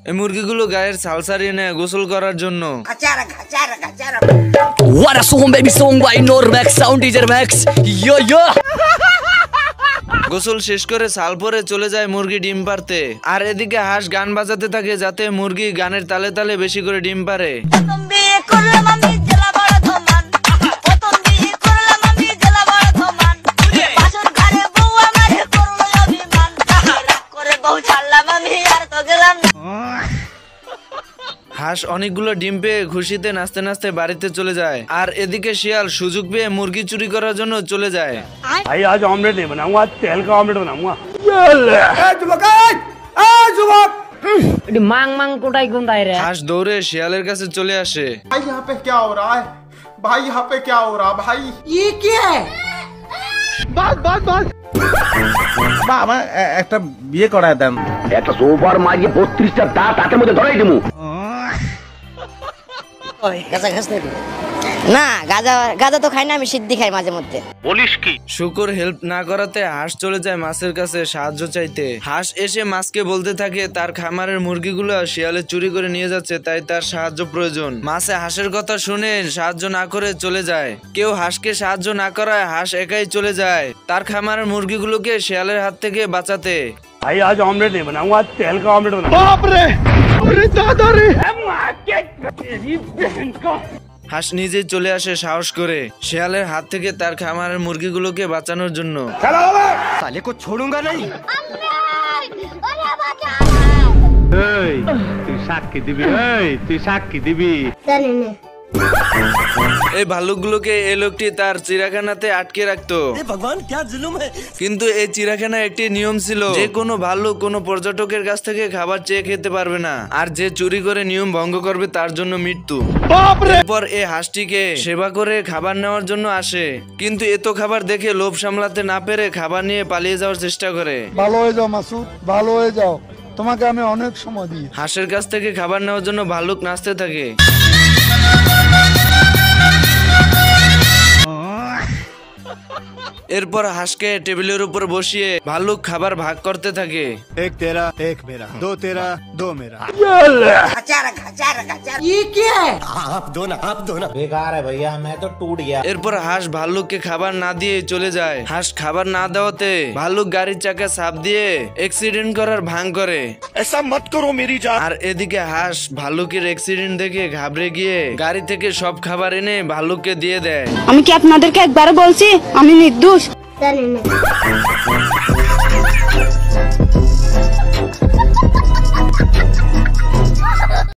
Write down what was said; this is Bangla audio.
এই মুরগিগুলো গায়ের ছাল ছাড়িয়ে নেয় গোসল করার জন্য। What a song baby song by Normax sound DJ Max yo yo গোসল শেষ করে ছাল পরে চলে যায় মুরগি ডিম পারতে। আর এদিকে হাঁস গান বাজাতে থাকে যাতে মুরগি গানের তালে তালে বেশি করে ডিম পারে। হাঁস অনেকগুলো ডিম পেয়ে খুশিতে নাচতে নাচতে বাড়িতে চলে যায়। আর এদিকে শিয়াল সুযোগ পেয়ে মুরগি চুরি করার জন্য চলে যায়। भाई आज ऑमलेट नहीं बनाऊंगा, आज तेल का ऑमलेट बनाऊंगा। मांग मांग कोटाई गुंदाई रे। হাঁস दौड़े শিয়ালের কাছে চলে আসে। भाई यहाँ पे क्या हो रहा है? भाई यहाँ पे क्या हो रहा है भाई? ये क्या है? बस बस बस বাবা একটা বিয়ে করায় দেন। একটা সোফার মাঝে 32টা দাঁত হাতের মধ্যে ধরাই দিমু। গাঁজা খাস নাকি? না গাঁজা গাঁজা তো খাই না, আমি সিদ্ধি খাই মাঝে মধ্যে। বলিস কি? শুকর হেল্প না করাতে হাঁস চলে যায় মাছের কাছে সাহায্য চাইতে। হাঁস এসে মাছকে বলতে থাকে তার খামারের মুরগিগুলো শিয়ালে চুরি করে নিয়ে যাচ্ছে, তাই তার সাহায্য প্রয়োজন। মাছে হাঁসের কথা শুনে সাহায্য না করে চলে যায়। কেউ হাঁসকে সাহায্য না করায় হাঁস একাই চলে যায় তার খামারের মুরগিগুলোকে শিয়ালের হাত থেকে বাঁচাতে। भाई आज ऑमलेट नहीं बनाऊंगा, आज तेल का ऑमलेट बनाऊंगा। बाप रे, अरे दादा रे। হাঁস নিজেই চলে আসে সাহস করে শিয়ালের হাত থেকে তার খামারের মুরগিগুলোকে বাঁচানোর জন্য। साले को छोड़ूंगा नहीं। তুই সাক্ষী দিবি, তুই সাক্ষী দিবি। এই ভালুকগুলোকে এই লোকটি তার চিড়িয়াখানাতে আটকে রাখতো। भगवान क्या जुल्म है কিন্তু এই চিড়িয়াখানায় একটি নিয়ম ছিল, যে কোনো ভাল্লুক কোনো পর্যটকের কাছ থেকে খাবার চেয়ে খেতে পারবে না, আর যে চুরি করে নিয়ম ভঙ্গ করবে তার জন্য মৃত্যু। এরপর এই হাঁসটিকে সেবা করে খাবার নেওয়ার জন্য আসে, কিন্তু এত খাবার দেখে লোভ সামলাতে না পেরে খাবার নিয়ে পালিয়ে যাওয়ার চেষ্টা করে। ভালো হয়ে যাও মাসুদ, ভালো হয়ে যাও, তোমাকে আমি অনেক সময় দিই। হাঁসের কাছ থেকে খাবার নেওয়ার জন্য ভাল্লুক নাচতে থাকে। এরপর হাঁসকে টেবিলের উপর বসিয়ে ভাল্লুক খাবার ভাগ করতে থাকে। এক তেরা এক মেরা, দো তেরা দো মেরা। ये क्या है? आप दो ना बेकार है भैया, मैं तो टूट गया। এরপর হাঁস ভাল্লুককে খাবার না দিয়ে চলে যায়। হাঁস খাবার না দেওয়াতে ভাল্লুক গাড়ির চাকা চাপ দিয়ে অ্যাক্সিডেন্ট করার ভান করে। ऐसा मत करो मेरी जान। আর এদিকে হাঁস ভাল্লুকের অ্যাক্সিডেন্ট দেখে ঘাবড়ে গিয়ে গাড়ি থেকে সব খাবার এনে ভাল্লুককে দিয়ে দেয়। আমি কি আপনাদেরকে একবার বলছি আমি নির্দোষ?